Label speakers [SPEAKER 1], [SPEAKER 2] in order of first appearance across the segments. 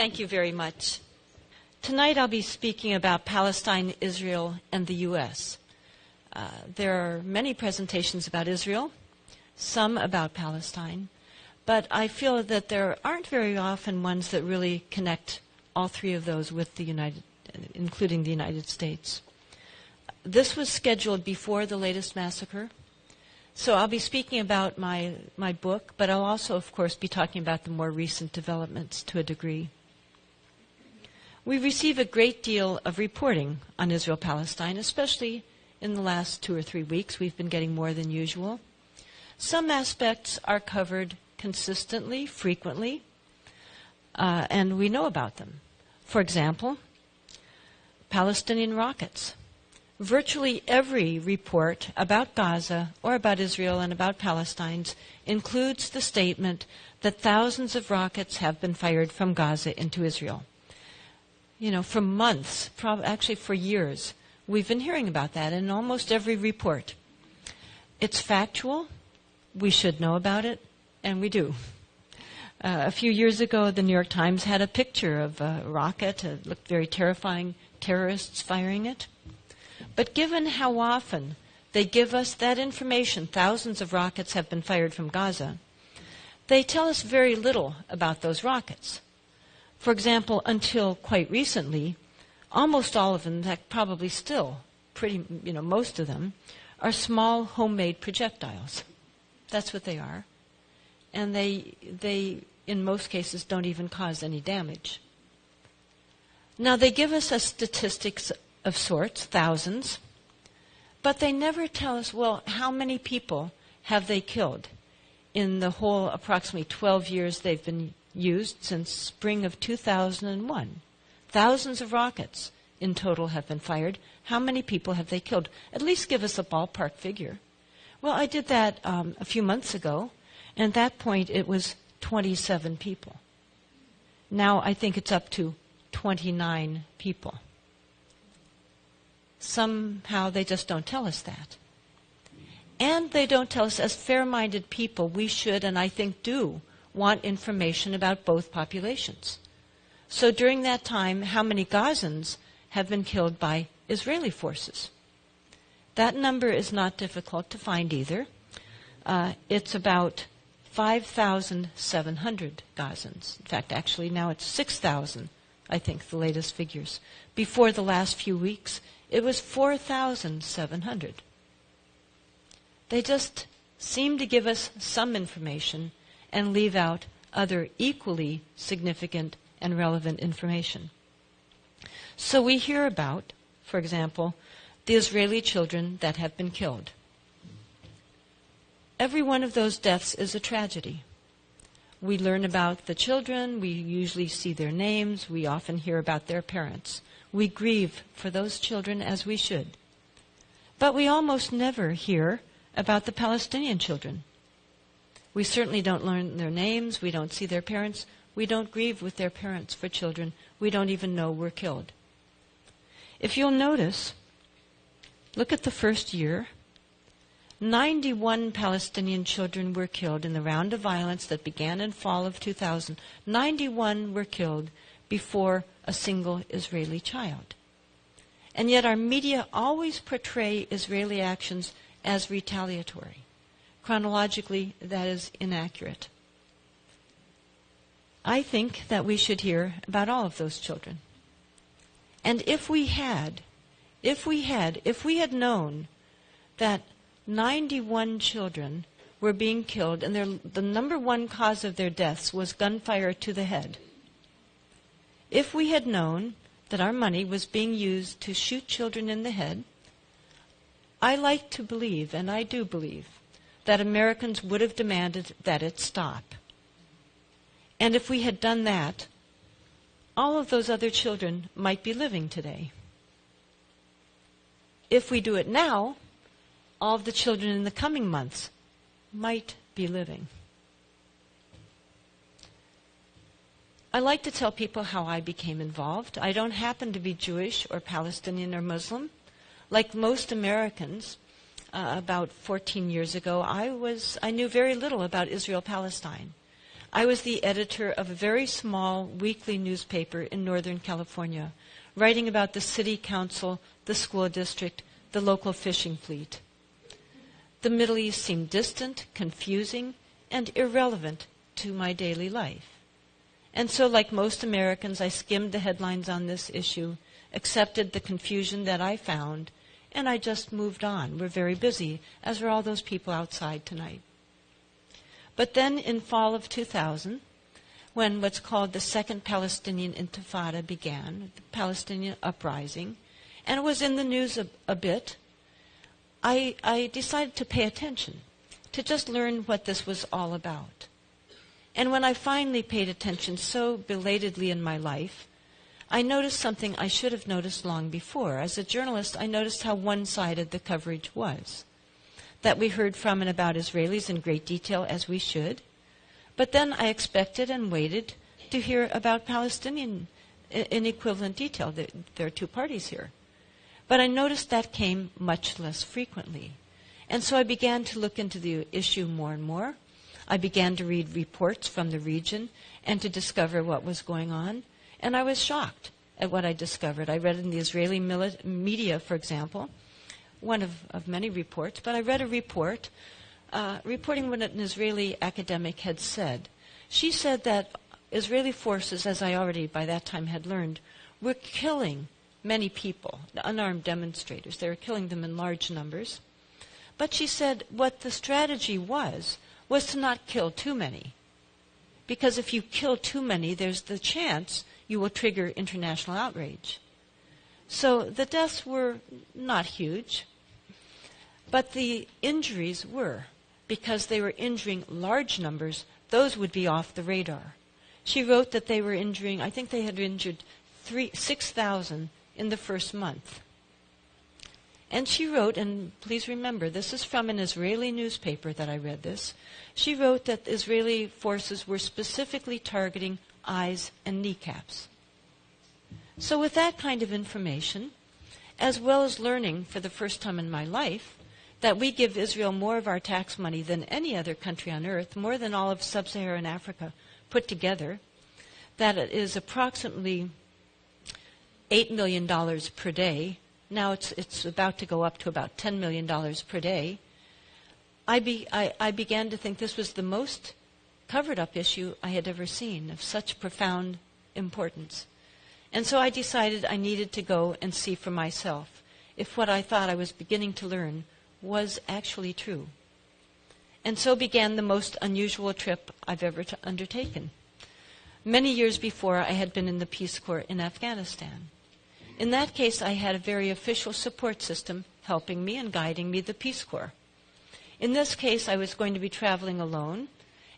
[SPEAKER 1] Thank you very much. Tonight I'll be speaking about Palestine, Israel, and the U.S. There are many presentations about Israel, some about Palestine, but I feel that there aren't very often ones that really connect all three of those with including the United States. This was scheduled before the latest massacre, so I'll be speaking about my book, but I'll also, of course, be talking about the more recent developments to a degree. We receive a great deal of reporting on Israel-Palestine, especially in the last 2 or 3 weeks. We've been getting more than usual. Some aspects are covered consistently, frequently, and we know about them. For example, Palestinian rockets. Virtually every report about Gaza or about Israel and about Palestine includes the statement that thousands of rockets have been fired from Gaza into Israel. You know, for months, actually for years, we've been hearing about that in almost every report. It's factual. We should know about it, and we do. A few years ago, the New York Times had a picture of a rocket. It looked very terrifying, terrorists firing it. But given how often they give us that information, thousands of rockets have been fired from Gaza, they tell us very little about those rockets. For example, until quite recently, almost all of them, in fact, probably still, most of them, are small homemade projectiles. That's what they are. And they, in most cases, don't even cause any damage. Now, they give us a statistics of sorts, thousands, but they never tell us, well, how many people have they killed in the whole approximately 12 years they've been used since spring of 2001. Thousands of rockets in total have been fired. How many people have they killed? At least give us a ballpark figure. Well, I did that a few months ago, and at that point it was 27 people. Now I think it's up to 29 people. Somehow they just don't tell us that. And they don't tell us, as fair-minded people, we should, and I think do, want information about both populations. So during that time, how many Gazans have been killed by Israeli forces? That number is not difficult to find either. It's about 5,700 Gazans. In fact, actually now it's 6,000, I think, the latest figures. Before the last few weeks, it was 4,700. They just seem to give us some information and leave out other equally significant and relevant information. So we hear about, for example, the Israeli children that have been killed. Every one of those deaths is a tragedy. We learn about the children, we usually see their names, we often hear about their parents. We grieve for those children as we should. But we almost never hear about the Palestinian children. We certainly don't learn their names, we don't see their parents, we don't grieve with their parents for children we don't even know were killed. If you'll notice, look at the first year. 91 Palestinian children were killed in the round of violence that began in fall of 2000. 91 were killed before a single Israeli child. And yet our media always portray Israeli actions as retaliatory. Chronologically, that is inaccurate. I think that we should hear about all of those children. And if we had known that 91 children were being killed and the number one cause of their deaths was gunfire to the head, if we had known that our money was being used to shoot children in the head, I like to believe, and I do believe, that Americans would have demanded that it stop. And if we had done that, all of those other children might be living today. If we do it now, all of the children in the coming months might be living. I like to tell people how I became involved. I don't happen to be Jewish or Palestinian or Muslim. Like most Americans, about 14 years ago, I knew very little about Israel-Palestine. I was the editor of a very small weekly newspaper in Northern California, writing about the city council, the school district, the local fishing fleet. The Middle East seemed distant, confusing, and irrelevant to my daily life. And so, like most Americans, I skimmed the headlines on this issue, accepted the confusion that I found, and I just moved on. We're very busy, as are all those people outside tonight. But then in fall of 2000, when what's called the Second Palestinian Intifada began, the Palestinian uprising, and it was in the news a bit, I decided to pay attention, to just learn what this was all about. And when I finally paid attention so belatedly in my life, I noticed something I should have noticed long before. As a journalist, I noticed how one-sided the coverage was. That we heard from and about Israelis in great detail, as we should. But then I expected and waited to hear about Palestinian in equivalent detail. There are two parties here. But I noticed that came much less frequently. And so I began to look into the issue more and more. I began to read reports from the region and to discover what was going on. And I was shocked at what I discovered. I read in the Israeli media, for example, one of many reports, but I read a report reporting what an Israeli academic had said. She said that Israeli forces, as I already by that time had learned, were killing many people, unarmed demonstrators. They were killing them in large numbers. But she said what the strategy was to not kill too many. Because if you kill too many, there's the chance you will trigger international outrage. So the deaths were not huge, but the injuries were. Because they were injuring large numbers, those would be off the radar. She wrote that they were injuring, I think they had injured 6,000 in the first month. And she wrote, and please remember, this is from an Israeli newspaper that I read this. She wrote that Israeli forces were specifically targeting eyes and kneecaps. So with that kind of information, as well as learning for the first time in my life that we give Israel more of our tax money than any other country on earth, more than all of sub-Saharan Africa put together, that it is approximately $8 million per day. Now it's about to go up to about $10 million per day. I began to think this was the most covered-up issue I had ever seen of such profound importance. And so I decided I needed to go and see for myself if what I thought I was beginning to learn was actually true. And so began the most unusual trip I've ever undertaken. Many years before, I had been in the Peace Corps in Afghanistan. In that case, I had a very official support system helping me and guiding me, the Peace Corps. In this case, I was going to be traveling alone,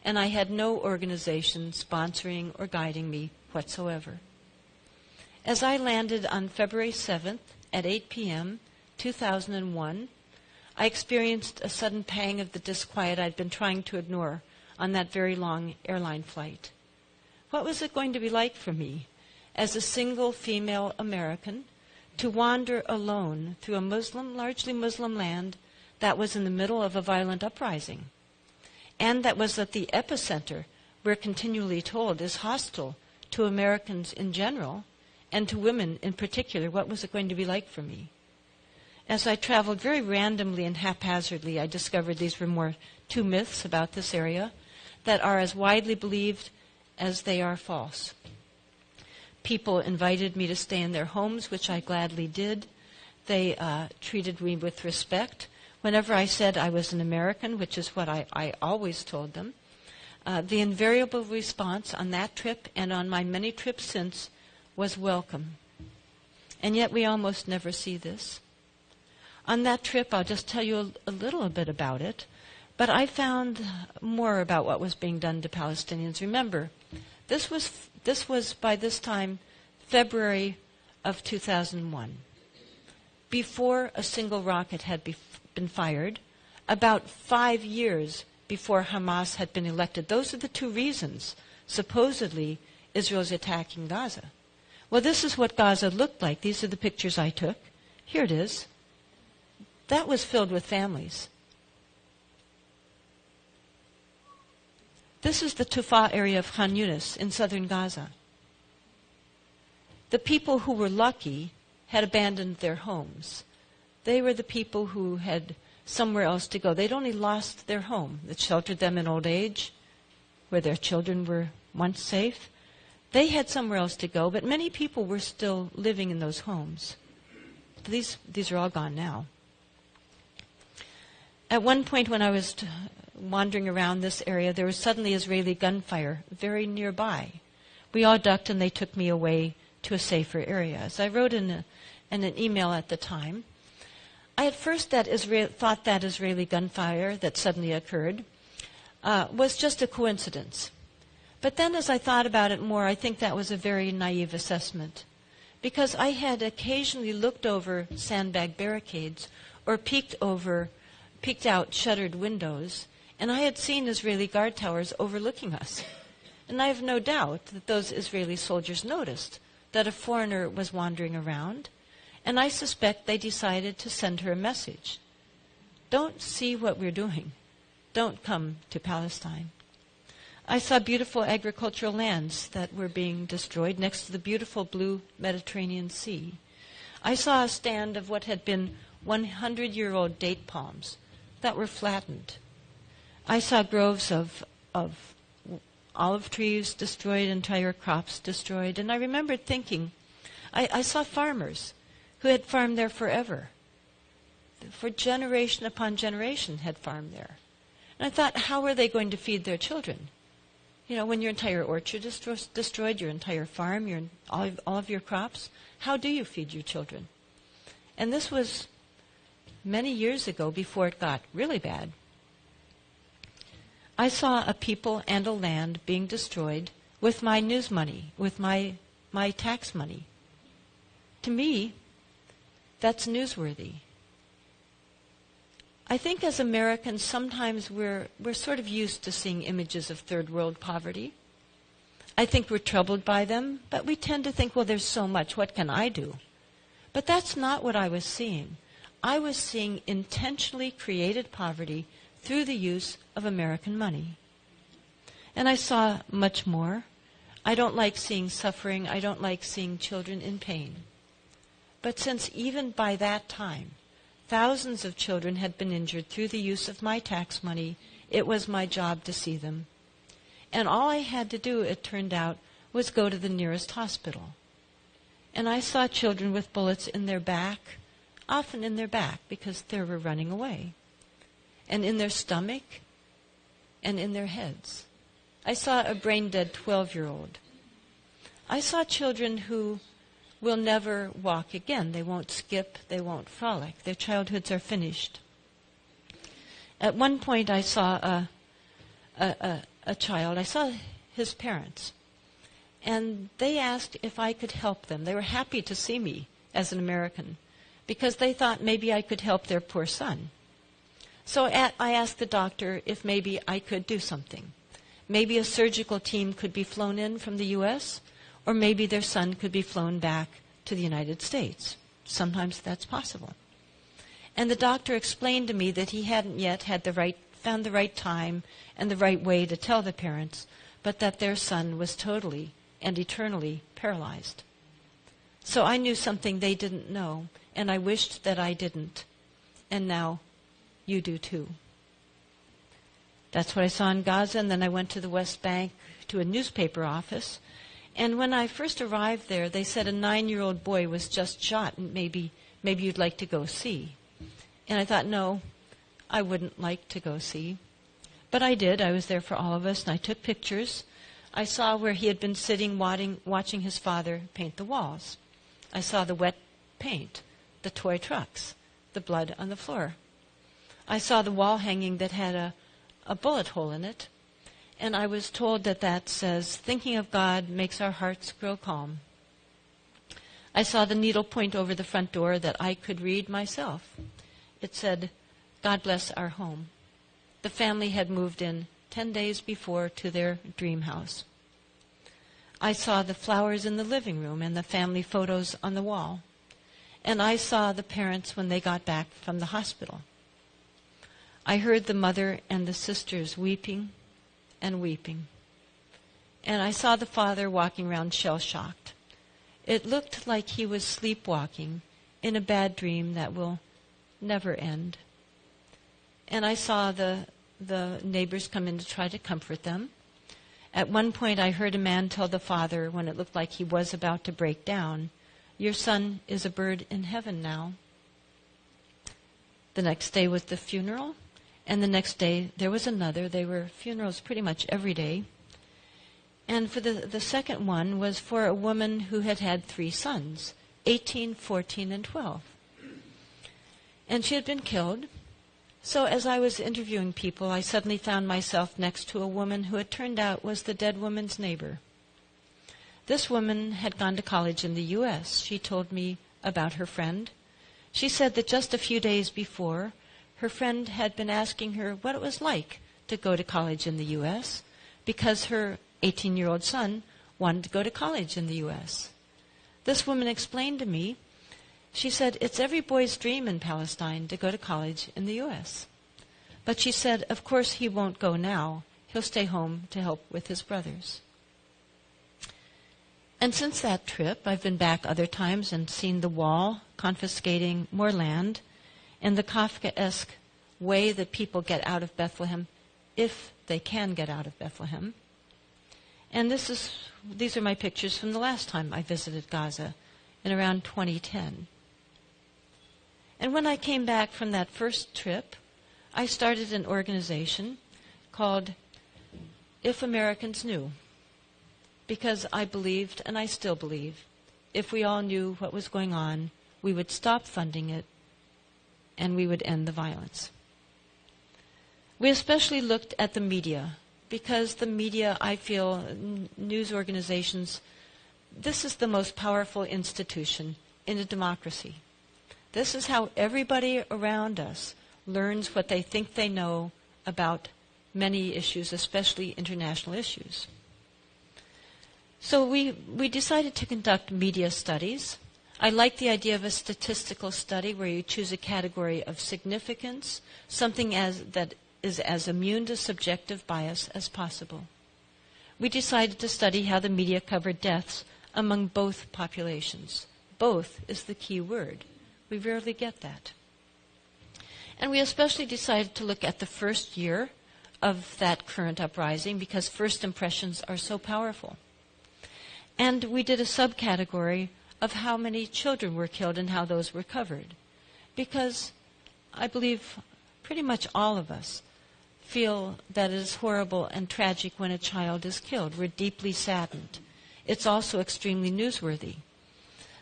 [SPEAKER 1] and I had no organization sponsoring or guiding me whatsoever. As I landed on February 7th at 8 p.m., 2001, I experienced a sudden pang of the disquiet I'd been trying to ignore on that very long airline flight. What was it going to be like for me, as a single female American, to wander alone through a largely Muslim land that was in the middle of a violent uprising, and that was at the epicenter, we're continually told, is hostile to Americans in general, and to women in particular? What was it going to be like for me? As I traveled very randomly and haphazardly, I discovered these were two myths about this area that are as widely believed as they are false. People invited me to stay in their homes, which I gladly did. They treated me with respect. Whenever I said I was an American, which is what I always told them, the invariable response on that trip and on my many trips since was welcome. And yet we almost never see this. On that trip, I'll just tell you a little bit about it, but I found more about what was being done to Palestinians. Remember, this was by this time February of 2001. Before a single rocket had been fired, about 5 years before Hamas had been elected. Those are the two reasons, supposedly, Israel's attacking Gaza. Well, this is what Gaza looked like. These are the pictures I took. Here it is. That was filled with families. This is the Tufa area of Khan Yunis in southern Gaza. The people who were lucky had abandoned their homes. They were the people who had somewhere else to go. They'd only lost their home that sheltered them in old age, where their children were once safe. They had somewhere else to go, but many people were still living in those homes. These are all gone now. At one point when I was wandering around this area, there was suddenly Israeli gunfire very nearby. We all ducked and they took me away to a safer area. As I wrote in an email at the time, I at first thought that Israeli gunfire that suddenly occurred was just a coincidence. But then as I thought about it more, I think that was a very naive assessment, because I had occasionally looked over sandbag barricades or peeked out shuttered windows, and I had seen Israeli guard towers overlooking us. And I have no doubt that those Israeli soldiers noticed that a foreigner was wandering around, and I suspect they decided to send her a message. Don't see what we're doing. Don't come to Palestine. I saw beautiful agricultural lands that were being destroyed next to the beautiful blue Mediterranean Sea. I saw a stand of what had been 100-year-old date palms that were flattened. I saw groves of olive trees destroyed, entire crops destroyed, and I remembered thinking, I saw farmers who had farmed there forever, for generation upon generation had farmed there. And I thought, how are they going to feed their children? You know, when your entire orchard is destroyed, your entire farm, all of your crops, how do you feed your children? And this was many years ago, before it got really bad. I saw a people and a land being destroyed with my news money, with my tax money. To me, that's newsworthy. I think as Americans, sometimes we're sort of used to seeing images of third world poverty. I think we're troubled by them, but we tend to think, well, there's so much, what can I do? But that's not what I was seeing. I was seeing intentionally created poverty through the use of American money. And I saw much more. I don't like seeing suffering. I don't like seeing children in pain. But since even by that time, thousands of children had been injured through the use of my tax money, it was my job to see them. And all I had to do, it turned out, was go to the nearest hospital. And I saw children with bullets in their back, often in their back because they were running away, and in their stomach, and in their heads. I saw a brain-dead 12-year-old. I saw children who will never walk again. They won't skip, they won't frolic. Their childhoods are finished. At one point I saw a child. I saw his parents. And they asked if I could help them. They were happy to see me as an American because they thought maybe I could help their poor son. So I asked the doctor if maybe I could do something. Maybe a surgical team could be flown in from the U.S., or maybe their son could be flown back to the United States. Sometimes that's possible. And the doctor explained to me that he hadn't yet found the right time and the right way to tell the parents, but that their son was totally and eternally paralyzed. So I knew something they didn't know, and I wished that I didn't. And now you do too. That's what I saw in Gaza, and then I went to the West Bank to a newspaper office. And when I first arrived there, they said a 9-year-old boy was just shot, and maybe you'd like to go see. And I thought, no, I wouldn't like to go see. But I did. I was there for all of us, and I took pictures. I saw where he had been sitting watching his father paint the walls. I saw the wet paint, the toy trucks, the blood on the floor. I saw the wall hanging that had a bullet hole in it. And I was told that says, thinking of God makes our hearts grow calm. I saw the needle point over the front door that I could read myself. It said, God bless our home. The family had moved in 10 days before to their dream house. I saw the flowers in the living room and the family photos on the wall. And I saw the parents when they got back from the hospital. I heard the mother and the sisters weeping and weeping. And I saw the father walking around shell-shocked. It looked like he was sleepwalking in a bad dream that will never end. And I saw the neighbors come in to try to comfort them. At one point, I heard a man tell the father, when it looked like he was about to break down, "Your son is a bird in heaven now." The next day was the funeral, and the next day there was another. There were funerals pretty much every day. And for the second one was for a woman who had had 3 sons, 18, 14, and 12. And she had been killed. So as I was interviewing people, I suddenly found myself next to a woman who it turned out was the dead woman's neighbor. This woman had gone to college in the U.S. She told me about her friend. She said that just a few days before, her friend had been asking her what it was like to go to college in the U.S. because her 18-year-old son wanted to go to college in the U.S. This woman explained to me, she said, it's every boy's dream in Palestine to go to college in the U.S. But she said, of course he won't go now. He'll stay home to help with his brothers. And since that trip, I've been back other times and seen the wall confiscating more land and the Kafkaesque way that people get out of Bethlehem, if they can get out of Bethlehem. And these are my pictures from the last time I visited Gaza in around 2010. And when I came back from that first trip, I started an organization called If Americans Knew, because I believed, and I still believe, if we all knew what was going on, we would stop funding it and we would end the violence. We especially looked at the media, because the media, I feel, news organizations, this is the most powerful institution in a democracy. This is how everybody around us learns what they think they know about many issues, especially international issues. So we decided to conduct media studies. I like the idea of a statistical study where you choose a category of significance, something that is as immune to subjective bias as possible. We decided to study how the media covered deaths among both populations. Both is the key word. We rarely get that. And we especially decided to look at the first year of that current uprising because first impressions are so powerful. And we did a subcategory of how many children were killed and how those were covered. Because I believe pretty much all of us feel that it is horrible and tragic when a child is killed. We're deeply saddened. It's also extremely newsworthy.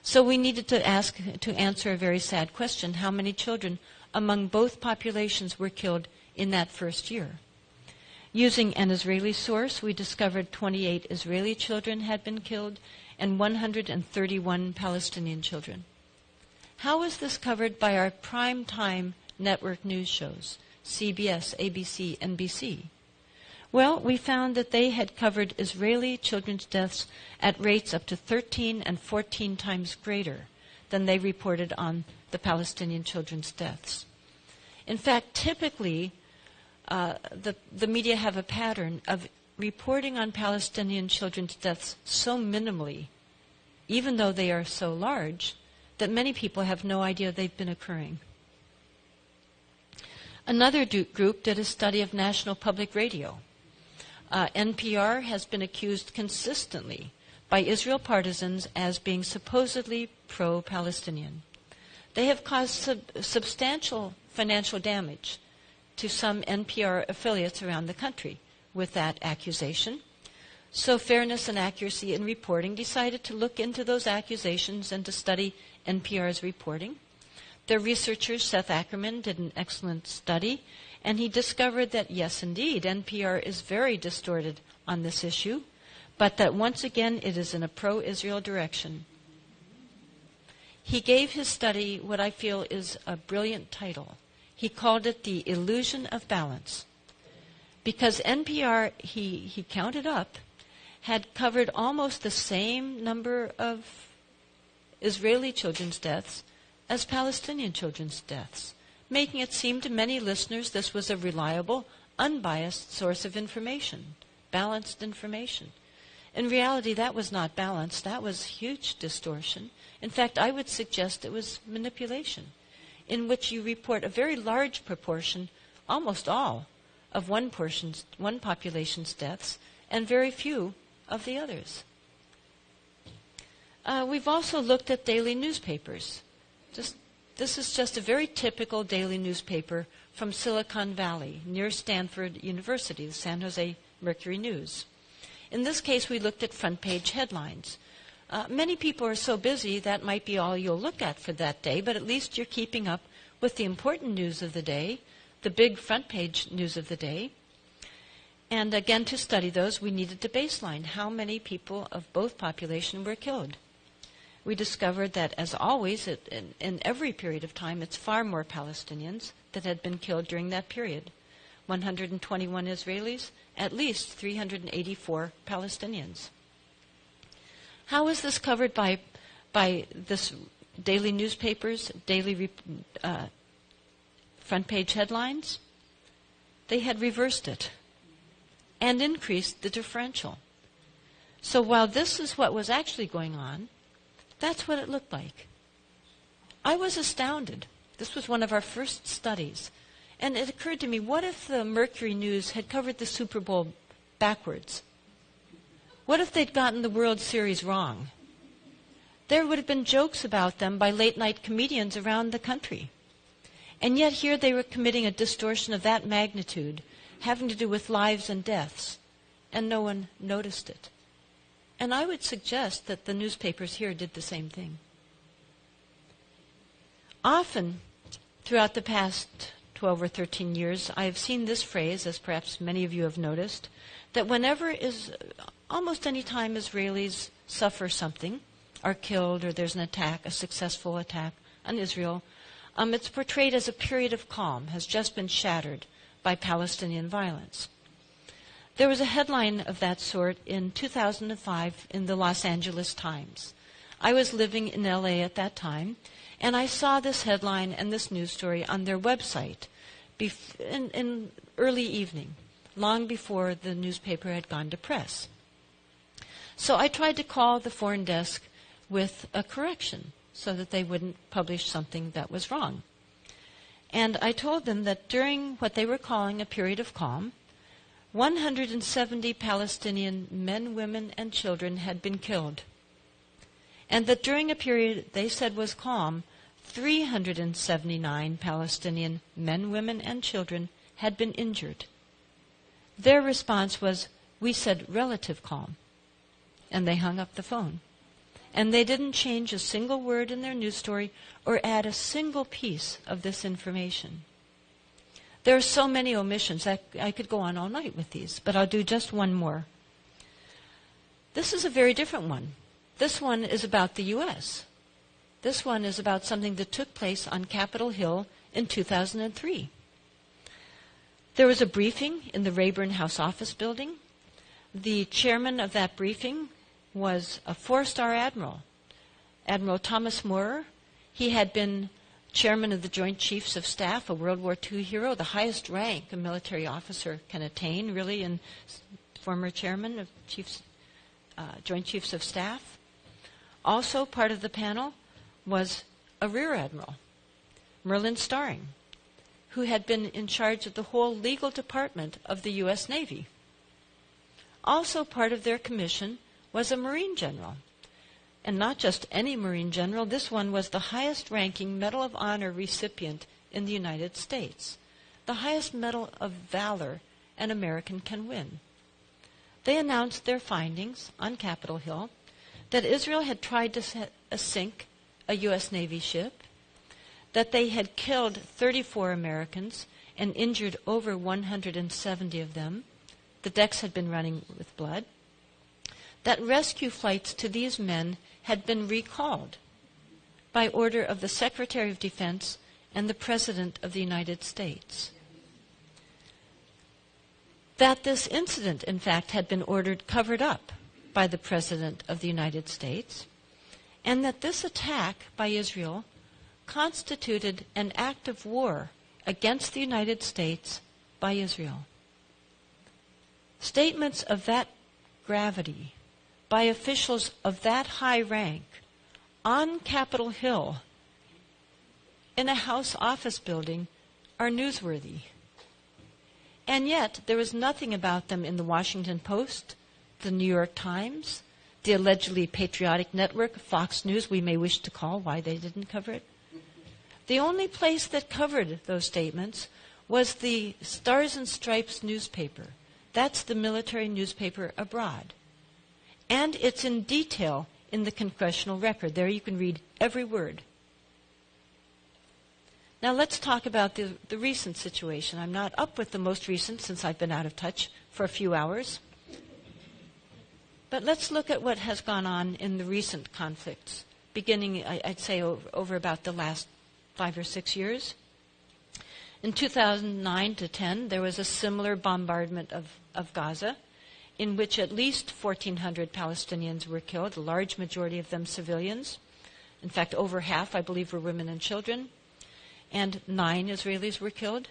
[SPEAKER 1] So we needed to answer a very sad question: how many children among both populations were killed in that first year? Using an Israeli source, we discovered 28 Israeli children had been killed and 131 Palestinian children. How was this covered by our prime-time network news shows, CBS, ABC, NBC? Well, we found that they had covered Israeli children's deaths at rates up to 13 and 14 times greater than they reported on the Palestinian children's deaths. In fact, typically, the media have a pattern of reporting on Palestinian children's deaths so minimally, even though they are so large, that many people have no idea they've been occurring. Another group did a study of National Public Radio. NPR has been accused consistently by Israel partisans as being supposedly pro-Palestinian. They have caused substantial financial damage to some NPR affiliates around the country with that accusation. So Fairness and Accuracy in Reporting decided to look into those accusations and to study NPR's reporting. Their researcher, Seth Ackerman, did an excellent study, and he discovered that, yes, indeed, NPR is very distorted on this issue, but that once again it is in a pro-Israel direction. He gave his study what I feel is a brilliant title. He called it The Illusion of Balance. Because NPR, he counted up, had covered almost the same number of Israeli children's deaths as Palestinian children's deaths, making it seem to many listeners this was a reliable, unbiased source of information, balanced information. In reality, that was not balanced. That was huge distortion. In fact, I would suggest it was manipulation, in which you report a very large proportion, almost all, of one population's deaths, and very few of the others. We've also looked at daily newspapers. This is just a very typical daily newspaper from Silicon Valley, near Stanford University, the San Jose Mercury News. In this case, we looked at front-page headlines. Many people are so busy that might be all you'll look at for that day, but at least you're keeping up with the important news of the day, the big front-page news of the day. And again, to study those, we needed to baseline how many people of both populations were killed. We discovered that, as always, in every period of time, it's far more Palestinians that had been killed during that period. 121 Israelis, at least 384 Palestinians. How is this covered by this daily newspapers, daily front-page headlines? They had reversed it and increased the differential. So while this is what was actually going on, that's what it looked like. I was astounded. This was one of our first studies. And it occurred to me, what if the Mercury News had covered the Super Bowl backwards? What if they'd gotten the World Series wrong? There would have been jokes about them by late-night comedians around the country. And yet here they were committing a distortion of that magnitude, having to do with lives and deaths, and no one noticed it. And I would suggest that the newspapers here did the same thing. Often, throughout the past 12 or 13 years, I have seen this phrase, as perhaps many of you have noticed, that almost any time Israelis suffer something, are killed, or there's an attack, a successful attack on Israel, it's portrayed as a period of calm, has just been shattered by Palestinian violence. There was a headline of that sort in 2005 in the Los Angeles Times. I was living in LA at that time, and I saw this headline and this news story on their website in early evening, long before the newspaper had gone to press. So I tried to call the foreign desk with a correction so that they wouldn't publish something that was wrong. And I told them that during what they were calling a period of calm, 170 Palestinian men, women, and children had been killed. And that during a period they said was calm, 379 Palestinian men, women, and children had been injured. Their response was, "We said relative calm." And they hung up the phone. And they didn't change a single word in their news story or add a single piece of this information. There are so many omissions. I could go on all night with these, but I'll do just one more. This is a very different one. This one is about the U.S. This one is about something that took place on Capitol Hill in 2003. There was a briefing in the Rayburn House Office building. The chairman of that briefing was a four-star admiral, Admiral Thomas Moorer. He had been chairman of the Joint Chiefs of Staff, a World War II hero, the highest rank a military officer can attain, really, and former chairman of Joint Chiefs of Staff. Also part of the panel was a rear admiral, Merlin Starring, who had been in charge of the whole legal department of the U.S. Navy. Also part of their commission was a Marine general. And not just any Marine general, this one was the highest-ranking Medal of Honor recipient in the United States, the highest Medal of Valor an American can win. They announced their findings on Capitol Hill, that Israel had tried to sink a U.S. Navy ship, that they had killed 34 Americans and injured over 170 of them. The decks had been running with blood. That rescue flights to these men had been recalled by order of the Secretary of Defense and the President of the United States. That this incident, in fact, had been ordered covered up by the President of the United States, and that this attack by Israel constituted an act of war against the United States by Israel. Statements of that gravity by officials of that high rank on Capitol Hill in a House office building are newsworthy. And yet, there was nothing about them in the Washington Post, the New York Times, the allegedly patriotic network, Fox News, we may wish to call why they didn't cover it. The only place that covered those statements was the Stars and Stripes newspaper. That's the military newspaper abroad. And it's in detail in the congressional record. There you can read every word. Now let's talk about the recent situation. I'm not up with the most recent since I've been out of touch for a few hours. But let's look at what has gone on in the recent conflicts, beginning, I'd say, over about the last 5 or 6 years. In 2009 to 10, there was a similar bombardment of Gaza, in which at least 1,400 Palestinians were killed, a large majority of them civilians. In fact, over half, I believe, were women and children. And 9 Israelis were killed.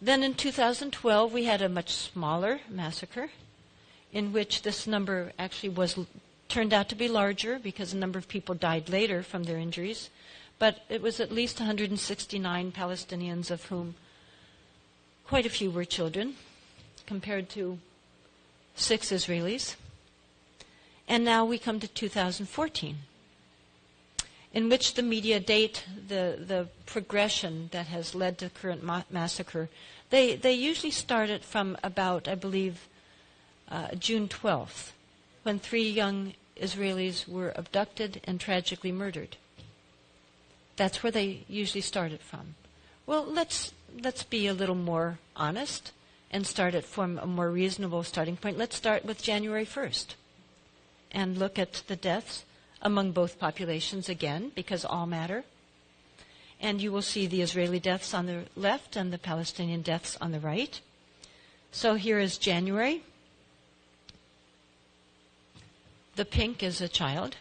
[SPEAKER 1] Then in 2012, we had a much smaller massacre, in which this number actually turned out to be larger because a number of people died later from their injuries. But it was at least 169 Palestinians, of whom quite a few were children, compared to 6 Israelis. And now we come to 2014, in which the media date the progression that has led to the current massacre. They usually start it from about, I believe, June 12th, when 3 young Israelis were abducted and tragically murdered. That's where they usually start it from. Well, let's be a little more honest and start it from a more reasonable starting point. Let's start with January 1st and look at the deaths among both populations again, because all matter. And you will see the Israeli deaths on the left and the Palestinian deaths on the right. So here is January. The pink is a child.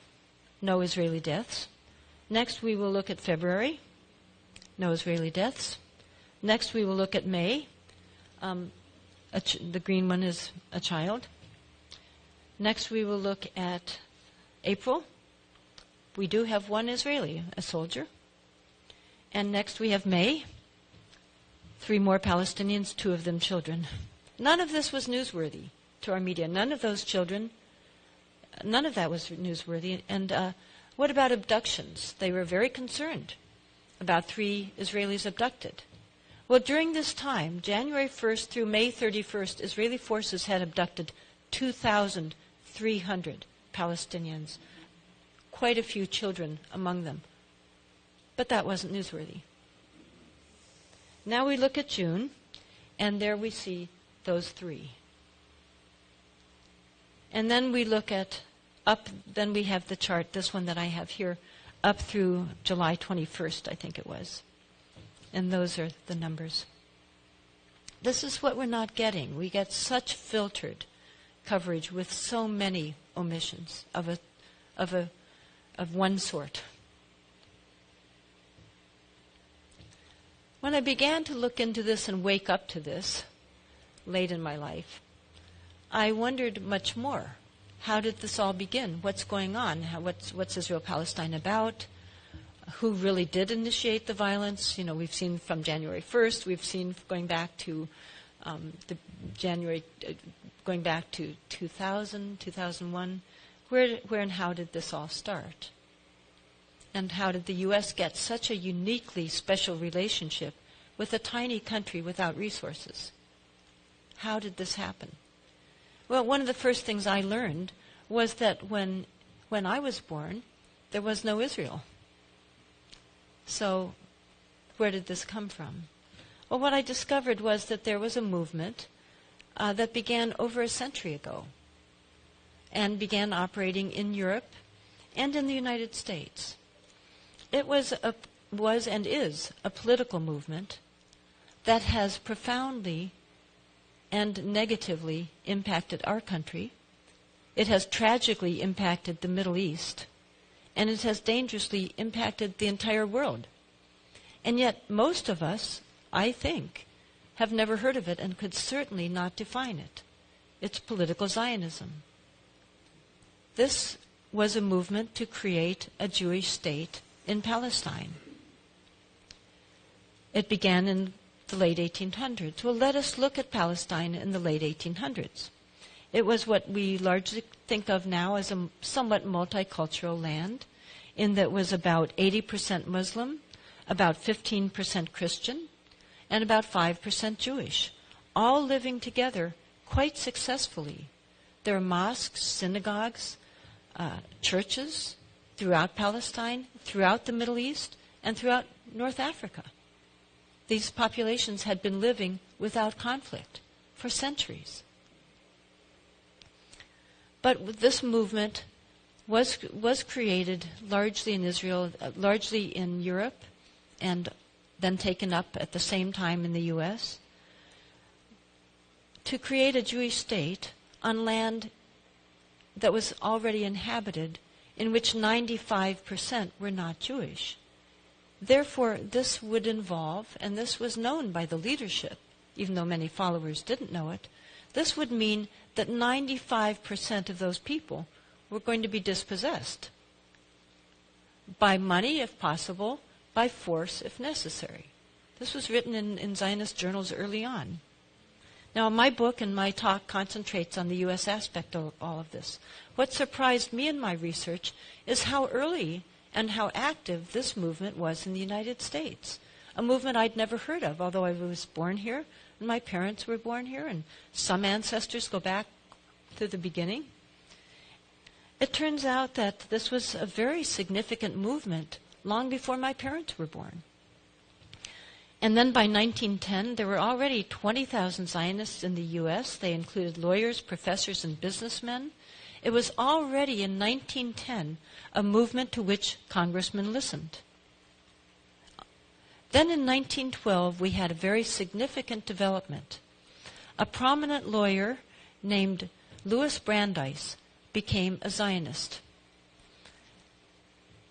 [SPEAKER 1] No Israeli deaths. Next we will look at February. No Israeli deaths. Next we will look at May. The green one is a child. Next we will look at April. We do have 1 Israeli, a soldier. And next we have May. 3 more Palestinians, 2 of them children. None of this was newsworthy to our media. None of those children, none of that was newsworthy. And what about abductions? They were very concerned about 3 Israelis abducted. Well, during this time, January 1st through May 31st, Israeli forces had abducted 2,300 Palestinians. Quite a few children among them. But that wasn't newsworthy. Now we look at June, and there we see those 3. And then we look at then we have the chart, this one that I have here, up through July 21st, I think it was. And those are the numbers. This is what we're not getting. We get such filtered coverage with so many omissions of one sort. When I began to look into this and wake up to this late in my life, I wondered much more. How did this all begin? What's going on? What's Israel-Palestine about? Who really did initiate the violence? You know, we've seen from January 1st. We've seen going back to going back to 2000, 2001. Where and how did this all start? And how did the U.S. get such a uniquely special relationship with a tiny country without resources? How did this happen? Well, one of the first things I learned was that when I was born, there was no Israel. So where did this come from? Well, what I discovered was that there was a movement that began over a century ago and began operating in Europe and in the United States. It was and is a political movement that has profoundly and negatively impacted our country. It has tragically impacted the Middle East, and it has dangerously impacted the entire world. And yet most of us, I think, have never heard of it and could certainly not define it. It's political Zionism. This was a movement to create a Jewish state in Palestine. It began in the late 1800s. Well, let us look at Palestine in the late 1800s. It was what we largely think of now as a somewhat multicultural land, in that it was about 80% Muslim, about 15% Christian, and about 5% Jewish, all living together quite successfully. There are mosques, synagogues, churches throughout Palestine, throughout the Middle East, and throughout North Africa. These populations had been living without conflict for centuries. But this movement was created largely in Israel, largely in Europe, and then taken up at the same time in the U.S., to create a Jewish state on land that was already inhabited, in which 95% were not Jewish. Therefore, this would involve, and this was known by the leadership, even though many followers didn't know it, this would mean that 95% of those people were going to be dispossessed. By money, if possible, by force, if necessary. This was written in Zionist journals early on. Now, my book and my talk concentrates on the U.S. aspect of all of this. What surprised me in my research is how early and how active this movement was in the United States, a movement I'd never heard of, although I was born here, and my parents were born here, and some ancestors go back to the beginning. It turns out that this was a very significant movement long before my parents were born. And then by 1910, there were already 20,000 Zionists in the U.S. They included lawyers, professors, and businessmen. It was already in 1910 a movement to which congressmen listened. Then in 1912, we had a very significant development. A prominent lawyer named Louis Brandeis became a Zionist.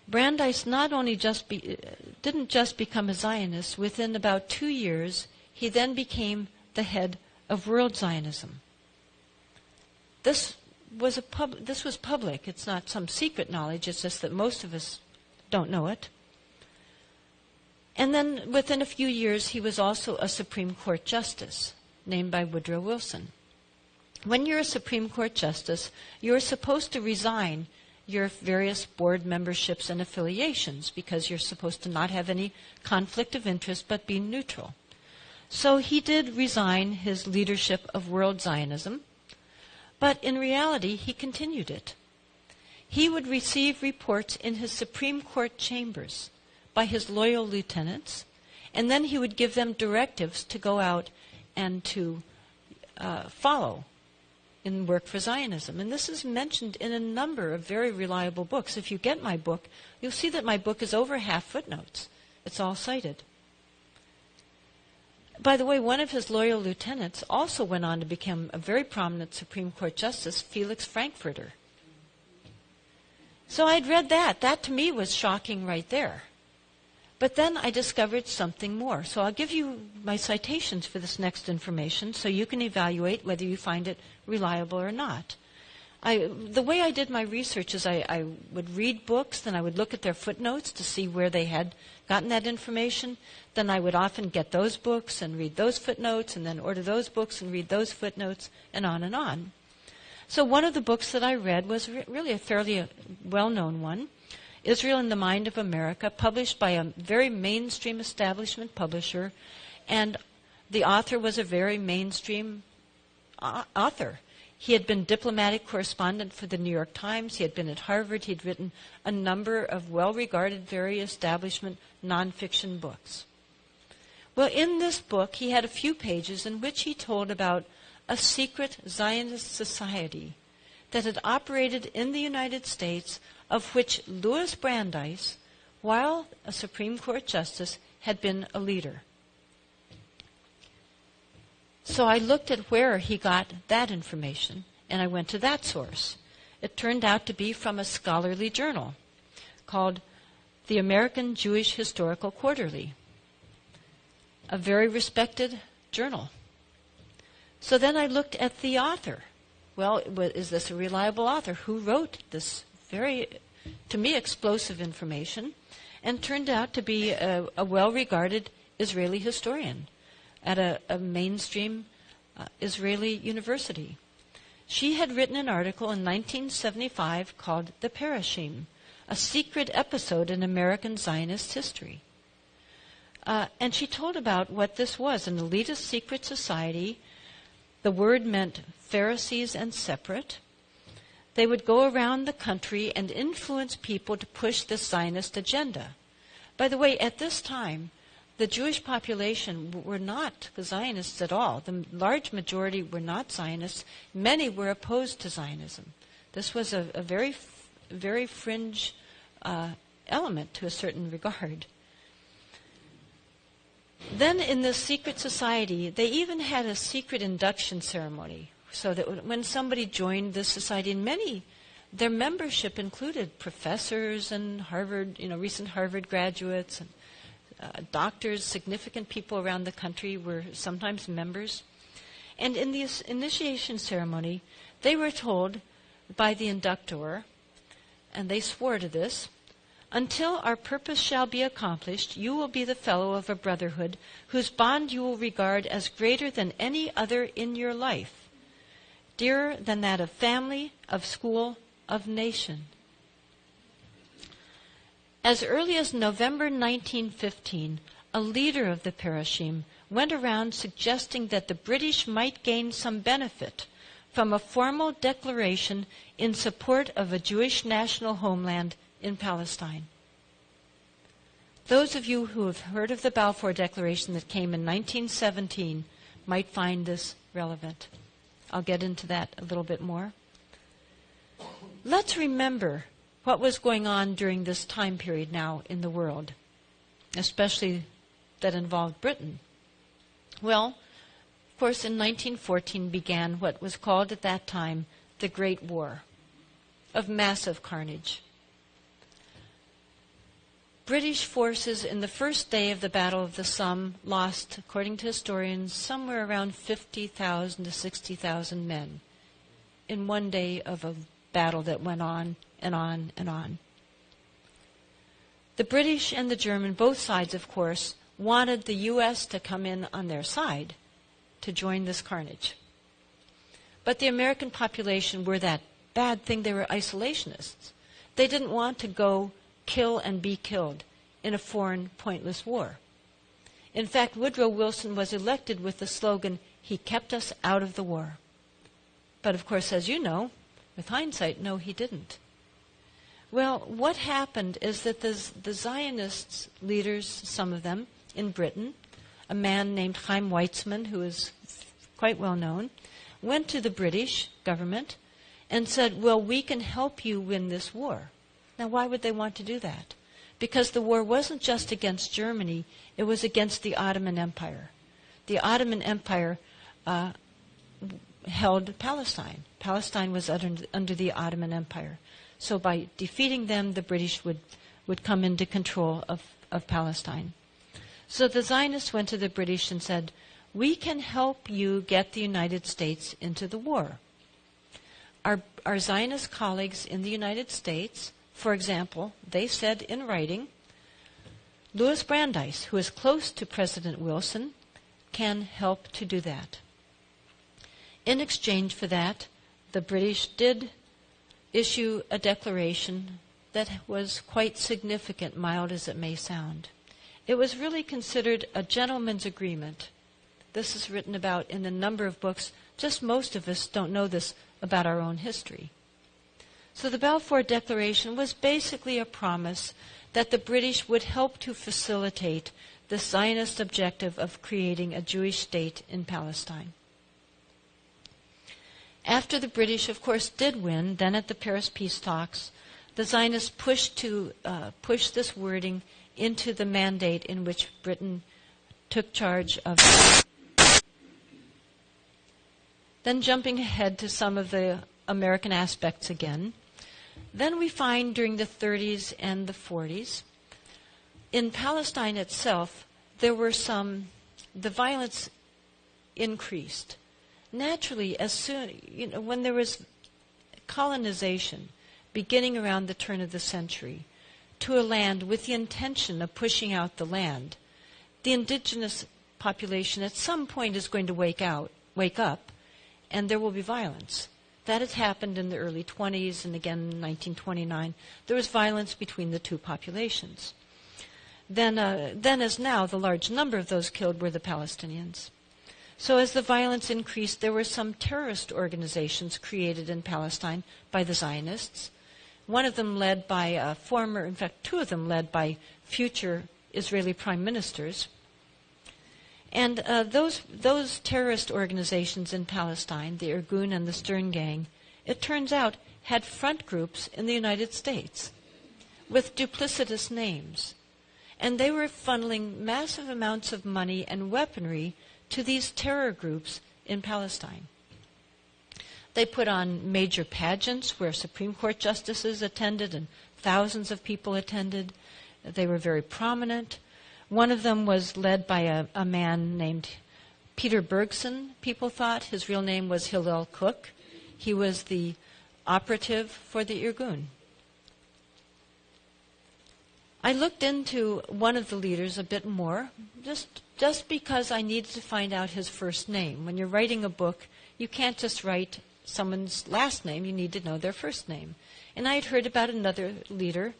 [SPEAKER 1] Brandeis not only didn't just become a Zionist. Within about 2 years, he then became the head of World Zionism. This was public. It's not some secret knowledge. It's just that most of us don't know it. And then within a few years, he was also a Supreme Court justice, named by Woodrow Wilson. When you're a Supreme Court justice, you're supposed to resign your various board memberships and affiliations because you're supposed to not have any conflict of interest but be neutral. So he did resign his leadership of World Zionism, but in reality he continued it. He would receive reports in his Supreme Court chambers by his loyal lieutenants, and then he would give them directives to go out and to follow in work for Zionism. And this is mentioned in a number of very reliable books. If you get my book, you'll see that my book is over half footnotes. It's all cited. By the way, one of his loyal lieutenants also went on to become a very prominent Supreme Court justice, Felix Frankfurter. So I'd read that. That to me was shocking right there. But then I discovered something more. So I'll give you my citations for this next information so you can evaluate whether you find it reliable or not. The way I did my research is I would read books, then I would look at their footnotes to see where they had gotten that information. Then I would often get those books and read those footnotes and then order those books and read those footnotes and on and on. So one of the books that I read was really a fairly well-known one, Israel in the Mind of America, published by a very mainstream establishment publisher, and the author was a very mainstream author. He had been diplomatic correspondent for the New York Times. He had been at Harvard. He had written a number of well-regarded, very establishment nonfiction books. Well, in this book, he had a few pages in which he told about a secret Zionist society that had operated in the United States, of which Louis Brandeis, while a Supreme Court justice, had been a leader. So I looked at where he got that information, and I went to that source. It turned out to be from a scholarly journal called the American Jewish Historical Quarterly, a very respected journal. So then I looked at the author. Well, is this a reliable author? Who wrote this very, to me, explosive information? And turned out to be a well-regarded Israeli historian at a mainstream Israeli university. She had written an article in 1975 called The Parashim, a secret episode in American Zionist history. And she told about what this was, an elitist secret society. The word meant Pharisees and separate. They would go around the country and influence people to push the Zionist agenda. By the way, at this time, the Jewish population were not Zionists at all. The large majority were not Zionists. Many were opposed to Zionism. This was a very, very fringe element to a certain regard. Then in this secret society, they even had a secret induction ceremony, so that when somebody joined this society, and their membership included professors and recent Harvard graduates, and doctors, significant people around the country were sometimes members. And in this initiation ceremony, they were told by the inductor, and they swore to this, "Until our purpose shall be accomplished, you will be the fellow of a brotherhood whose bond you will regard as greater than any other in your life, dearer than that of family, of school, of nation." As early as November 1915, a leader of the Parashim went around suggesting that the British might gain some benefit from a formal declaration in support of a Jewish national homeland in Palestine. Those of you who have heard of the Balfour Declaration that came in 1917 might find this relevant. I'll get into that a little bit more. Let's remember what was going on during this time period now in the world, especially that involved Britain. Well, of course, in 1914 began what was called at that time the Great War of massive carnage. British forces in the first day of the Battle of the Somme lost, according to historians, somewhere around 50,000 to 60,000 men in one day of a battle that went on and on and on. The British and the German, both sides, of course, wanted the U.S. to come in on their side to join this carnage. But the American population were that bad thing. They were isolationists. They didn't want to go kill and be killed in a foreign, pointless war. In fact, Woodrow Wilson was elected with the slogan, "He kept us out of the war." But of course, as you know, with hindsight, no, he didn't. Well, what happened is that the Zionists leaders, some of them in Britain, a man named Chaim Weizmann, who is quite well known, went to the British government and said, "Well, we can help you win this war." Now, why would they want to do that? Because the war wasn't just against Germany, it was against the Ottoman Empire. The Ottoman Empire held Palestine. Palestine was under the Ottoman Empire. So by defeating them, the British would come into control of Palestine. So the Zionists went to the British and said, "We can help you get the United States into the war." Our Zionist colleagues in the United States, for example, they said in writing, Louis Brandeis, who is close to President Wilson, can help to do that. In exchange for that, the British did issue a declaration that was quite significant, mild as it may sound. It was really considered a gentleman's agreement. This is written about in a number of books. Just most of us don't know this about our own history. So the Balfour Declaration was basically a promise that the British would help to facilitate the Zionist objective of creating a Jewish state in Palestine. After the British, of course, did win, then at the Paris peace talks, the Zionists pushed this wording into the mandate in which Britain took charge of. Then jumping ahead to some of the American aspects again, then we find during the 30s and the 40s, in Palestine itself, there were the violence increased. Naturally, when there was colonization beginning around the turn of the century to a land with the intention of pushing out the land, the indigenous population at some point is going to wake up, and there will be violence. That had happened in the early 20s, and again in 1929. There was violence between the two populations. Then as now, the large number of those killed were the Palestinians. So as the violence increased, there were some terrorist organizations created in Palestine by the Zionists. One of them led by two of them led by future Israeli prime ministers. And those terrorist organizations in Palestine, the Irgun and the Stern Gang, it turns out had front groups in the United States with duplicitous names. And they were funneling massive amounts of money and weaponry to these terror groups in Palestine. They put on major pageants where Supreme Court justices attended and thousands of people attended. They were very prominent. One of them was led by a man named Peter Bergson, people thought. His real name was Hillel Cook. He was the operative for the Irgun. I looked into one of the leaders a bit more, just because I needed to find out his first name. When you're writing a book, you can't just write someone's last name. You need to know their first name. And I had heard about another leader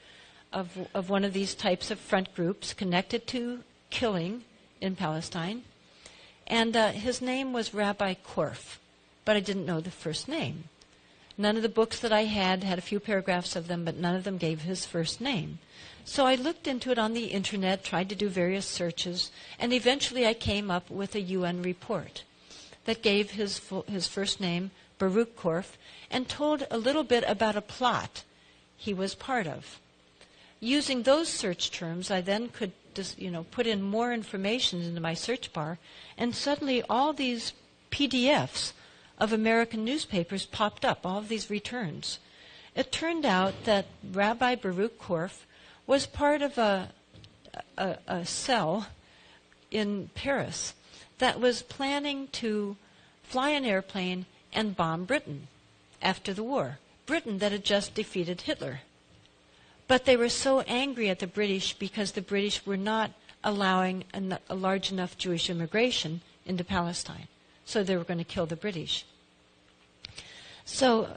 [SPEAKER 1] of one of these types of front groups connected to killing in Palestine. And his name was Rabbi Korf, but I didn't know the first name. None of the books that I had a few paragraphs of them, but none of them gave his first name. So I looked into it on the internet, tried to do various searches, and eventually I came up with a UN report that gave his first name, Baruch Korf, and told a little bit about a plot he was part of. Using those search terms, I then could put in more information into my search bar, and suddenly all these PDFs of American newspapers popped up, all of these returns. It turned out that Rabbi Baruch Korf was part of a cell in Paris that was planning to fly an airplane and bomb Britain after the war. Britain that had just defeated Hitler. But they were so angry at the British because the British were not allowing a large enough Jewish immigration into Palestine. So they were going to kill the British. So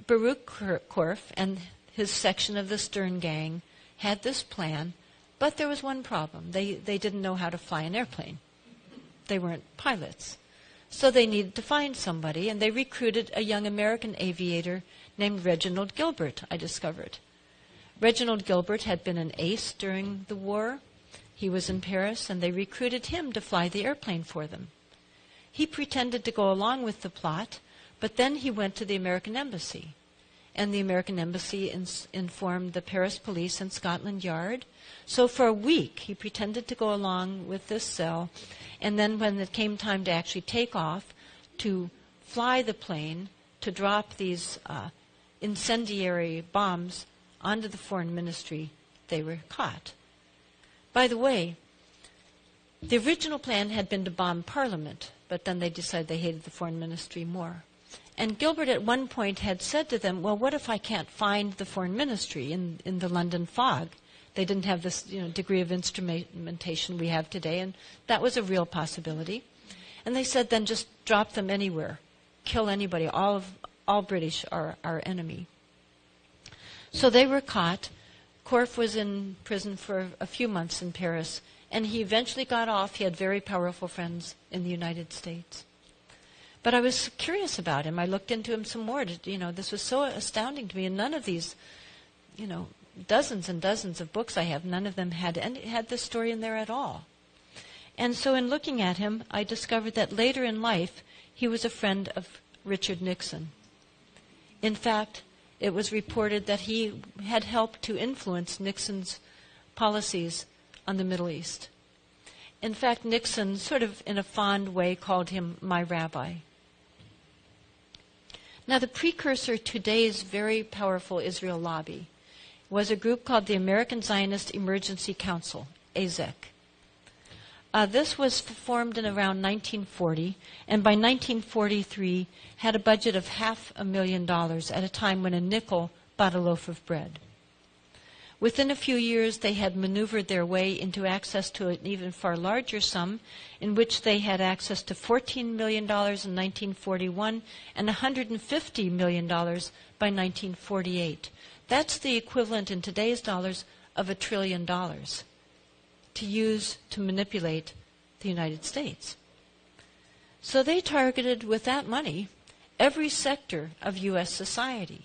[SPEAKER 1] Baruch Korf and his section of the Stern Gang had this plan, but there was one problem. They didn't know how to fly an airplane. They weren't pilots. So they needed to find somebody, and they recruited a young American aviator named Reginald Gilbert, I discovered. Reginald Gilbert had been an ace during the war. He was in Paris, and they recruited him to fly the airplane for them. He pretended to go along with the plot, but then he went to the American embassy. And the American embassy informed the Paris police and Scotland Yard. So for a week, he pretended to go along with this cell. And then when it came time to actually take off, to fly the plane, to drop these incendiary bombs onto the foreign ministry, they were caught. By the way, the original plan had been to bomb Parliament, but then they decided they hated the foreign ministry more. And Gilbert at one point had said to them, well, what if I can't find the foreign ministry in the London fog? They didn't have this degree of instrumentation we have today, and that was a real possibility. And they said, then just drop them anywhere. Kill anybody. All British are our enemy. So they were caught. Korf was in prison for a few months in Paris, and he eventually got off. He had very powerful friends in the United States. But I was curious about him. I looked into him some more. This was so astounding to me. And none of these, dozens and dozens of books I have, none of them had this story in there at all. And so in looking at him, I discovered that later in life, he was a friend of Richard Nixon. In fact, it was reported that he had helped to influence Nixon's policies on the Middle East. In fact, Nixon, sort of in a fond way, called him my rabbi. Now, the precursor to today's very powerful Israel lobby was a group called the American Zionist Emergency Council, AZEC. This was formed in around 1940, and by 1943 had a budget of $500,000 at a time when a nickel bought a loaf of bread. Within a few years, they had maneuvered their way into access to an even far larger sum, in which they had access to $14 million in 1941 and $150 million by 1948. That's the equivalent in today's dollars of $1 trillion to use to manipulate the United States. So they targeted with that money every sector of U.S. society.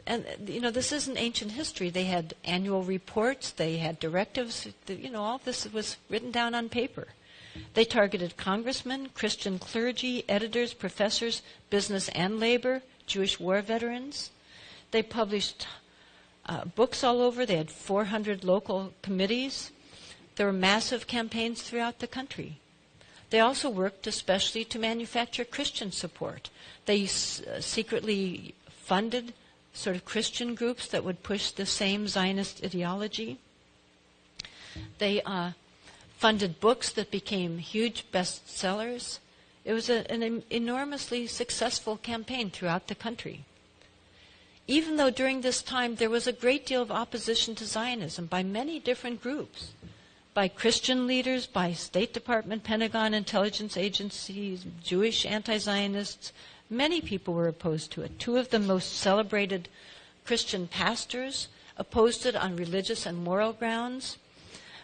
[SPEAKER 1] And, this isn't ancient history. They had annual reports. They had directives. All this was written down on paper. They targeted congressmen, Christian clergy, editors, professors, business and labor, Jewish war veterans. They published books all over. They had 400 local committees. There were massive campaigns throughout the country. They also worked especially to manufacture Christian support. They secretly funded sort of Christian groups that would push the same Zionist ideology. They funded books that became huge bestsellers. It was an enormously successful campaign throughout the country. Even though during this time there was a great deal of opposition to Zionism by many different groups, by Christian leaders, by State Department, Pentagon, intelligence agencies, Jewish anti-Zionists, many people were opposed to it. Two of the most celebrated Christian pastors opposed it on religious and moral grounds.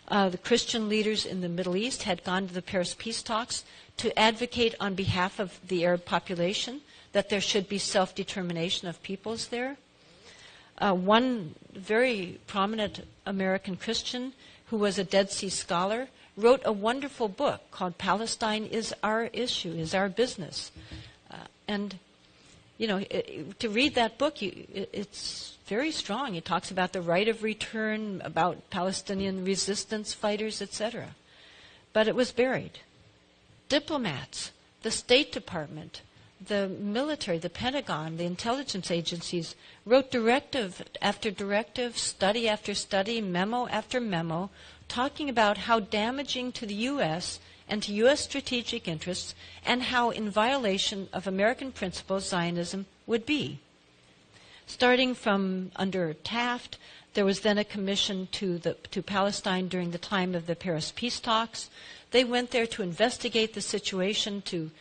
[SPEAKER 1] The Christian leaders in the Middle East had gone to the Paris peace talks to advocate on behalf of the Arab population that there should be self-determination of peoples there. One very prominent American Christian who was a Dead Sea scholar wrote a wonderful book called Palestine is Our Issue, is Our Business. To read that book, it's very strong. It talks about the right of return, about Palestinian resistance fighters, etc. But it was buried. Diplomats, the State Department, the military, the Pentagon, the intelligence agencies wrote directive after directive, study after study, memo after memo, talking about how damaging to the U.S. and to U.S. strategic interests, and how in violation of American principles Zionism would be. Starting from under Taft, there was then a commission to Palestine during the time of the Paris peace talks. They went there to investigate the situation, to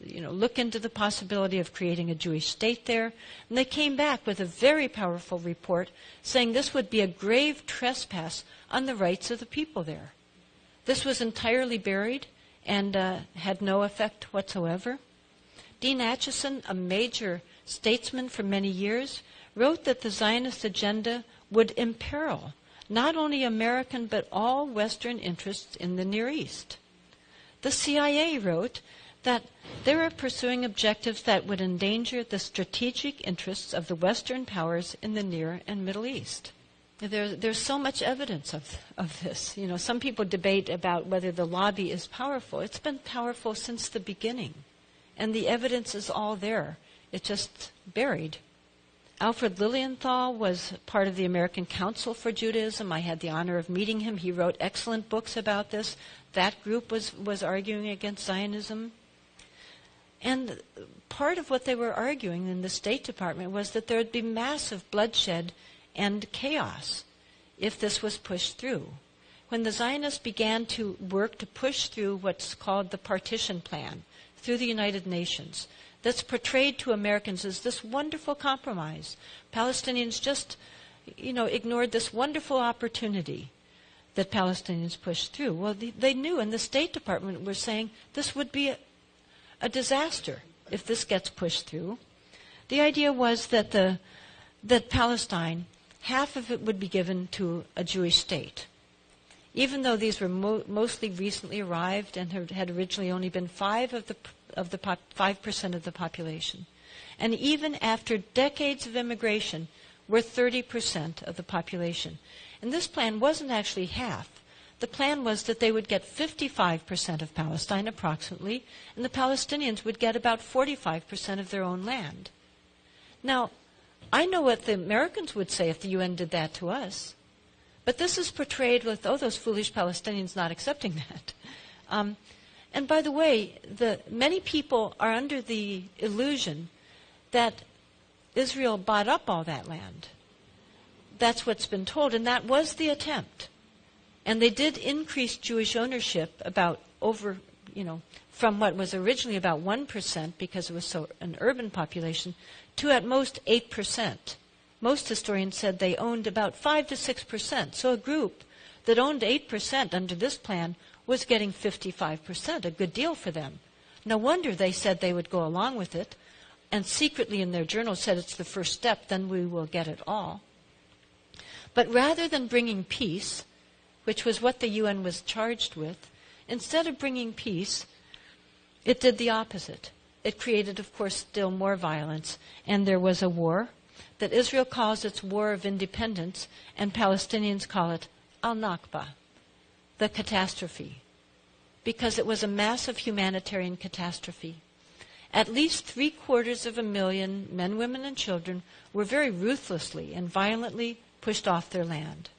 [SPEAKER 1] look into the possibility of creating a Jewish state there. And they came back with a very powerful report saying this would be a grave trespass on the rights of the people there. This was entirely buried and had no effect whatsoever. Dean Acheson, a major statesman for many years, wrote that the Zionist agenda would imperil not only American but all Western interests in the Near East. The CIA wrote that they were pursuing objectives that would endanger the strategic interests of the Western powers in the Near and Middle East. There's so much evidence of this. Some people debate about whether the lobby is powerful. It's been powerful since the beginning, and the evidence is all there. It's just buried. Alfred Lilienthal was part of the American Council for Judaism. I had the honor of meeting him. He wrote excellent books about this. That group was arguing against Zionism. And part of what they were arguing in the State Department was that there would be massive bloodshed and chaos if this was pushed through. When the Zionists began to work to push through what's called the partition plan through the United Nations, that's portrayed to Americans as this wonderful compromise. Palestinians just, ignored this wonderful opportunity that Palestinians pushed through. Well, they knew, and the State Department were saying this would be a disaster if this gets pushed through. The idea was that Palestine, half of it would be given to a Jewish state. Even though these were mostly recently arrived and had originally only been 5% of the population. And even after decades of immigration, were 30% of the population. And this plan wasn't actually half. The plan was that they would get 55% of Palestine approximately, and the Palestinians would get about 45% of their own land. Now, I know what the Americans would say if the UN did that to us. But this is portrayed with, oh, those foolish Palestinians not accepting that. And by the way, many people are under the illusion that Israel bought up all that land. That's what's been told, and that was the attempt. And they did increase Jewish ownership from what was originally about 1%, because it was so an urban population, to at most 8%. Most historians said they owned about 5 to 6%. So a group that owned 8% under this plan was getting 55%, a good deal for them. No wonder they said they would go along with it, and secretly in their journal said it's the first step, then we will get it all. But rather than bringing peace, which was what the UN was charged with, instead of bringing peace, it did the opposite. It created, of course, still more violence, and there was a war that Israel calls its War of Independence, and Palestinians call it al-Nakba, the catastrophe, because it was a massive humanitarian catastrophe. At least 750,000 men, women, and children were very ruthlessly and violently pushed off their land.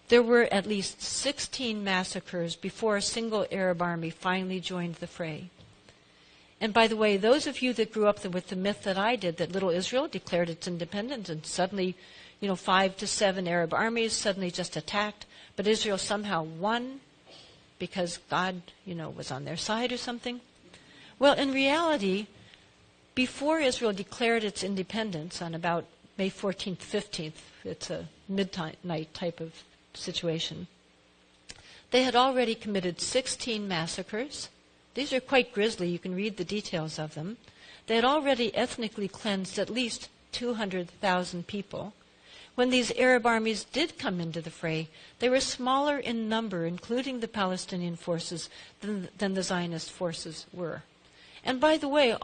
[SPEAKER 1] There were at least 16 massacres before a single Arab army finally joined the fray. And by the way, those of you that grew up with the myth that I did, that little Israel declared its independence and suddenly, 5 to 7 Arab armies suddenly just attacked, but Israel somehow won because God, was on their side or something. Well, in reality, before Israel declared its independence on about May 14th, 15th, it's a midnight type of situation, they had already committed 16 massacres. These are quite grisly. You can read the details of them. They had already ethnically cleansed at least 200,000 people. When these Arab armies did come into the fray, they were smaller in number, including the Palestinian forces, than the Zionist forces were. And by the way,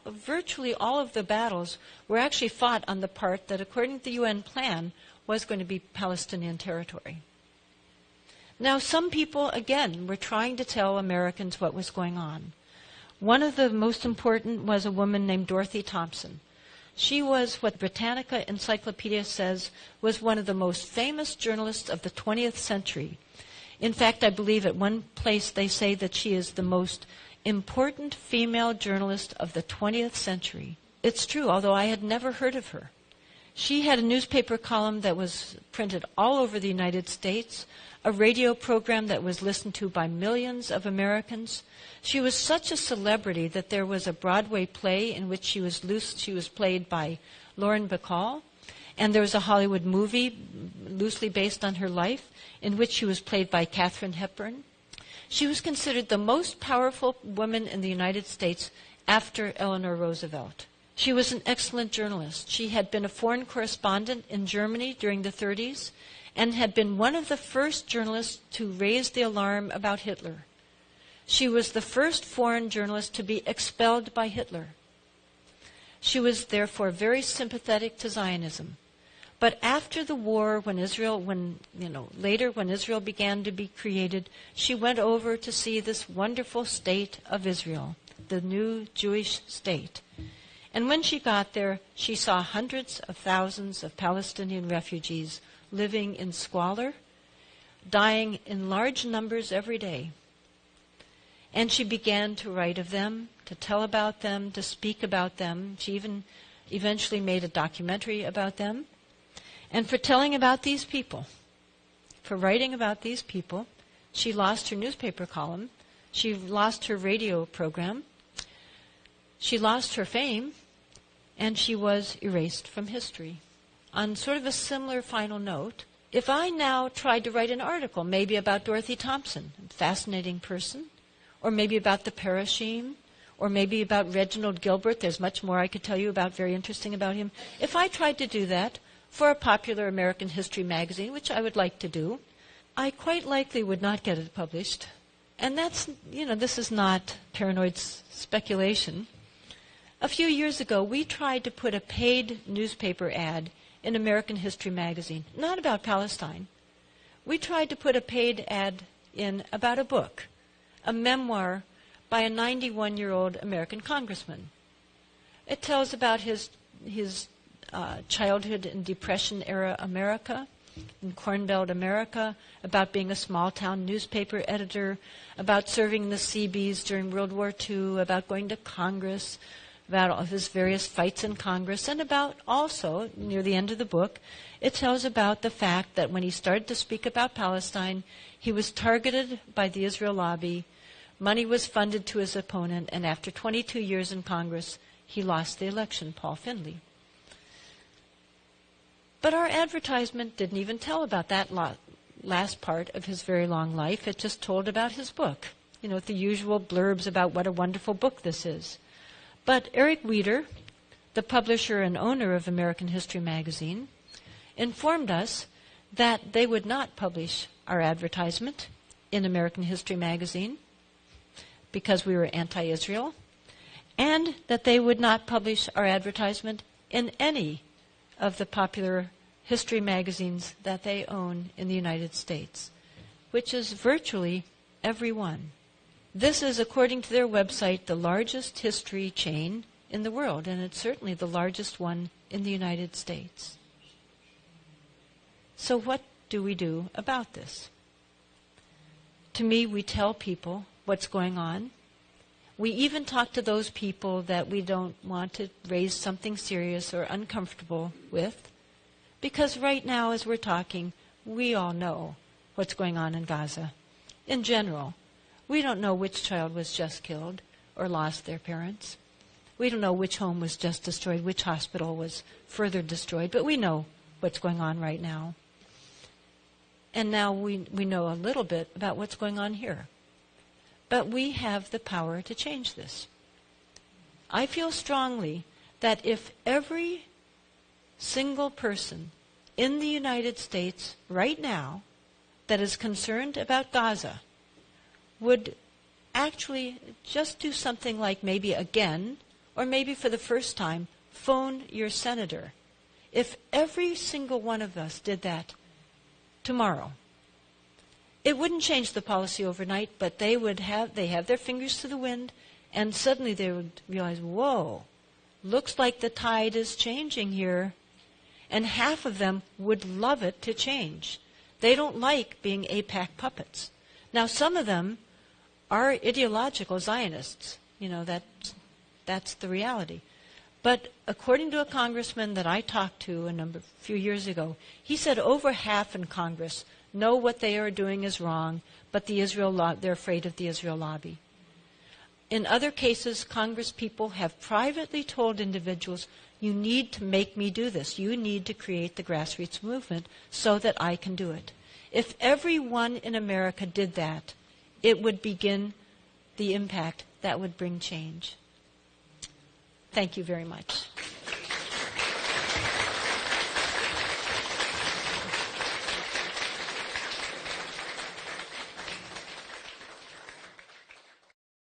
[SPEAKER 1] virtually all of the battles were actually fought on the part that, according to the UN plan, was going to be Palestinian territory. Now, some people, again, were trying to tell Americans what was going on. One of the most important was a woman named Dorothy Thompson. She was what Britannica Encyclopedia says was one of the most famous journalists of the 20th century. In fact, I believe at one place they say that she is the most important female journalist of the 20th century. It's true, although I had never heard of her. She had a newspaper column that was printed all over the United States, a radio program that was listened to by millions of Americans. She was such a celebrity that there was a Broadway play in which she was played by Lauren Bacall, and there was a Hollywood movie loosely based on her life in which she was played by Katharine Hepburn. She was considered the most powerful woman in the United States after Eleanor Roosevelt. She was an excellent journalist. She had been a foreign correspondent in Germany during the 30s and had been one of the first journalists to raise the alarm about Hitler. She was the first foreign journalist to be expelled by Hitler. She was therefore very sympathetic to Zionism. But after the war, later when Israel began to be created, she went over to see this wonderful state of Israel, the new Jewish state. And when she got there, she saw hundreds of thousands of Palestinian refugees living in squalor, dying in large numbers every day. And she began to write of them, to tell about them, to speak about them. She even eventually made a documentary about them. And for telling about these people, for writing about these people, she lost her newspaper column, she lost her radio program, she lost her fame, and she was erased from history. On sort of a similar final note, if I now tried to write an article, maybe about Dorothy Thompson, a fascinating person, or maybe about the Parashim, or maybe about Reginald Gilbert, there's much more I could tell you about, very interesting about him. If I tried to do that for a popular American history magazine, which I would like to do, I quite likely would not get it published. And that's, this is not paranoid speculation. A few years ago, we tried to put a paid newspaper ad in American History magazine, not about Palestine. We tried to put a paid ad in about a book, a memoir by a 91-year-old American congressman. It tells about his childhood in Depression-era America. in Corn Belt America, about being a small-town newspaper editor, about serving in the Seabees during World War II, about going to Congress, about all of his various fights in Congress, and about also, near the end of the book, it tells about the fact that when he started to speak about Palestine, he was targeted by the Israel lobby, money was funded to his opponent, and after 22 years in Congress, he lost the election, Paul Findley. But our advertisement didn't even tell about that last part of his very long life. It just told about his book, the usual blurbs about what a wonderful book this is. But Eric Weir, the publisher and owner of American History magazine, informed us that they would not publish our advertisement in American History magazine because we were anti-Israel, and that they would not publish our advertisement in any of the popular history magazines that they own in the United States, which is virtually every one. This is, according to their website, the largest history chain in the world, and it's certainly the largest one in the United States. So what do we do about this? To me, we tell people what's going on. We even talk to those people that we don't want to raise something serious or uncomfortable with, because right now, as we're talking, we all know what's going on in Gaza. In general, we don't know which child was just killed or lost their parents. We don't know which home was just destroyed, which hospital was further destroyed, but we know what's going on right now. And now we know a little bit about what's going on here. But we have the power to change this. I feel strongly that if every single person in the United States right now that is concerned about Gaza would actually just do something like maybe again, or maybe for the first time, phone your senator. If every single one of us did that tomorrow, it wouldn't change the policy overnight, but they have their fingers to the wind, and suddenly they would realize, whoa, looks like the tide is changing here. And half of them would love it to change. They don't like being AIPAC puppets. Now, some of them are ideological Zionists. That's the reality. But according to a congressman that I talked to a few years ago, he said over half in Congress know what they are doing is wrong, but they're afraid of the Israel lobby. In other cases, Congress people have privately told individuals, you need to make me do this. You need to create the grassroots movement so that I can do it. If everyone in America did that, it would begin the impact that would bring change. Thank you very much.